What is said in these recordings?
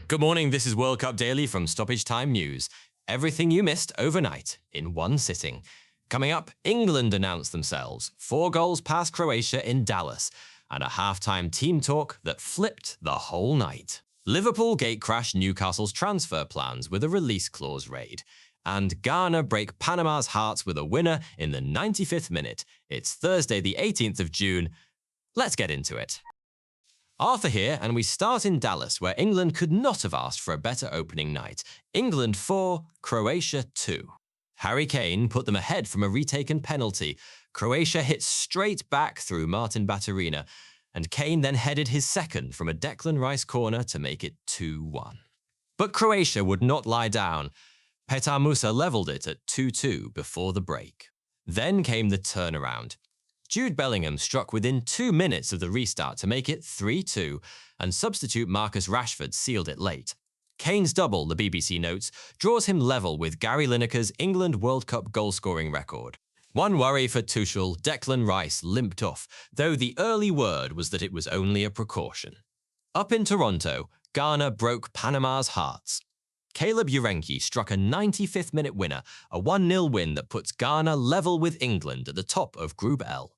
Good morning, this is World Cup Daily from Stoppage Time News. Everything you missed overnight in one sitting. Coming up, England announced themselves 4 goals past Croatia in Dallas, and a halftime team talk that flipped the whole night. Liverpool gatecrashed Newcastle's transfer plans with a release clause raid. And Ghana break Panama's hearts with a winner in the 95th minute. It's Thursday the 18th of June. Let's get into it. Arthur here, and we start in Dallas, where England could not have asked for a better opening night. England 4, Croatia 2. Harry Kane put them ahead from a retaken penalty. Croatia hit straight back through Martin Baturina, and Kane then headed his second from a Declan Rice corner to make it 2-1. But Croatia would not lie down. Petar Musa levelled it at 2-2 before the break. Then came the turnaround. Jude Bellingham struck within 2 minutes of the restart to make it 3-2, and substitute Marcus Rashford sealed it late. Kane's double, the BBC notes, draws him level with Gary Lineker's England World Cup goal-scoring record. One worry for Tuchel, Declan Rice limped off, though the early word was that it was only a precaution. Up in Toronto, Ghana broke Panama's hearts. Caleb Urenki struck a 95th-minute winner, a 1-0 win that puts Ghana level with England at the top of Group L.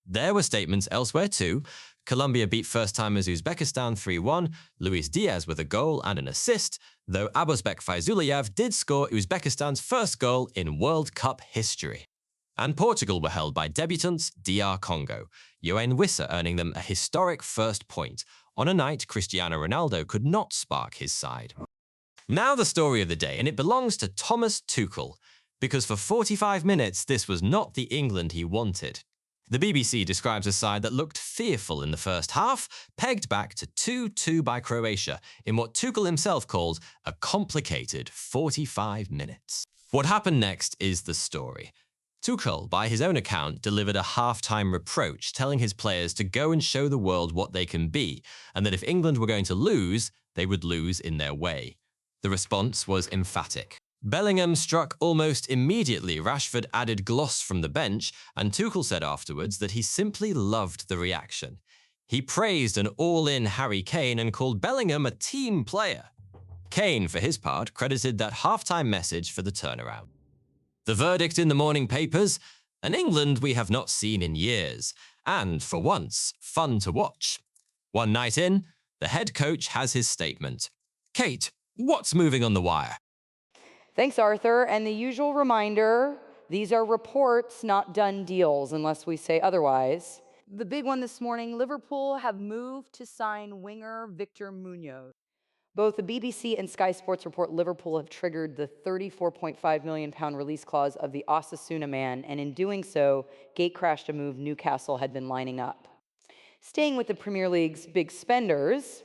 There were statements elsewhere too. Colombia beat first-timers Uzbekistan 3-1, Luis Diaz with a goal and an assist, though Abosbek Faizullayev did score Uzbekistan's first goal in World Cup history. And Portugal were held by debutants DR Congo, Yoane Wissa earning them a historic first point, on a night Cristiano Ronaldo could not spark his side. Now the story of the day, and it belongs to Thomas Tuchel, because for 45 minutes this was not the England he wanted. The BBC describes a side that looked fearful in the first half, pegged back to 2-2 by Croatia, in what Tuchel himself called a complicated 45 minutes. What happened next is the story. Tuchel, by his own account, delivered a half-time reproach, telling his players to go and show the world what they can be, and that if England were going to lose, they would lose in their way. The response was emphatic. Bellingham struck almost immediately. Rashford added gloss from the bench, and Tuchel said afterwards that he simply loved the reaction. He praised an all-in Harry Kane and called Bellingham a team player. Kane, for his part, credited that half-time message for the turnaround. The verdict in the morning papers: an England we have not seen in years, and, for once, fun to watch. One night in, the head coach has his statement. Kate, what's moving on the wire? Thanks, Arthur. And the usual reminder, these are reports, not done deals, unless we say otherwise. The big one this morning, Liverpool have moved to sign winger Victor Munoz. Both the BBC and Sky Sports report Liverpool have triggered the £34.5 million release clause of the Osasuna man, and in doing so, gatecrashed a move Newcastle had been lining up. Staying with the Premier League's big spenders,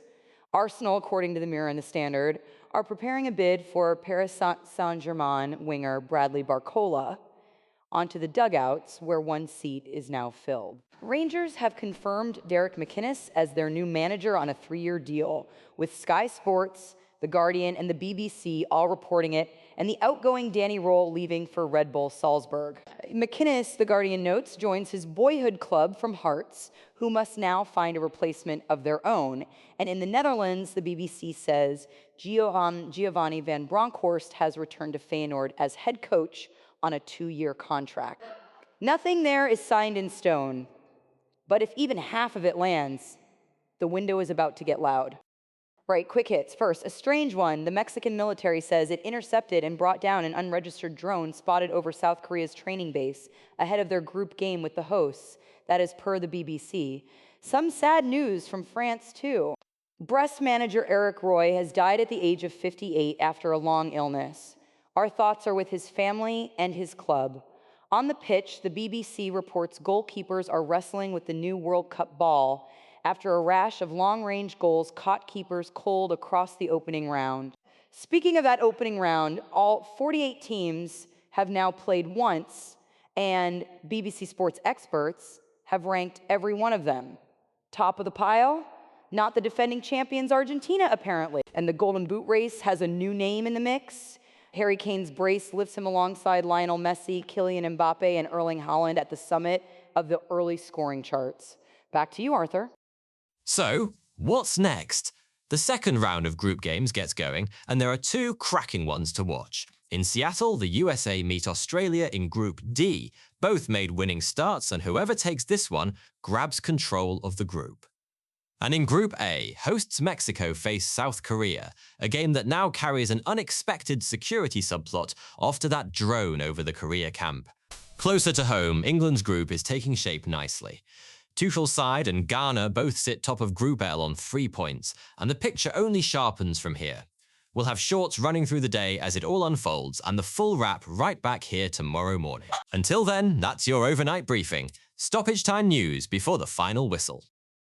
Arsenal, according to the Mirror and the Standard, are preparing a bid for Paris Saint-Germain winger Bradley Barcola onto the dugouts, where one seat is now filled. Rangers have confirmed Derek McInnes as their new manager on a 3-year deal, with Sky Sports, The Guardian, and the BBC all reporting it, and the outgoing Danny Roll leaving for Red Bull Salzburg. McInnes, The Guardian notes, joins his boyhood club from Hearts, who must now find a replacement of their own. And in the Netherlands, the BBC says Giovanni van Bronckhorst has returned to Feyenoord as head coach on a 2-year contract. Nothing there is signed in stone, but if even half of it lands, the window is about to get loud. Right, quick hits. First, a strange one. The Mexican military says it intercepted and brought down an unregistered drone spotted over South Korea's training base ahead of their group game with the hosts. That is per the BBC. Some sad news from France, too. Brest manager Eric Roy has died at the age of 58 after a long illness. Our thoughts are with his family and his club. On the pitch, the BBC reports goalkeepers are wrestling with the new World Cup ball after a rash of long-range goals caught keepers cold across the opening round. Speaking of that opening round, all 48 teams have now played once, and BBC Sports experts have ranked every one of them. Top of the pile? Not the defending champions Argentina, apparently. And the Golden Boot race has a new name in the mix. Harry Kane's brace lifts him alongside Lionel Messi, Kylian Mbappe, and Erling Haaland at the summit of the early scoring charts. Back to you, Arthur. So, what's next? The second round of group games gets going, and there are two cracking ones to watch. In Seattle, the USA meet Australia in Group D. Both made winning starts, and whoever takes this one grabs control of the group. And in Group A, hosts Mexico face South Korea, a game that now carries an unexpected security subplot after that drone over the Korea camp. Closer to home, England's group is taking shape nicely. Tuchel's side and Ghana both sit top of Group L on 3 points, and the picture only sharpens from here. We'll have shorts running through the day as it all unfolds, and the full wrap right back here tomorrow morning. Until then, that's your overnight briefing. Stoppage time news before the final whistle.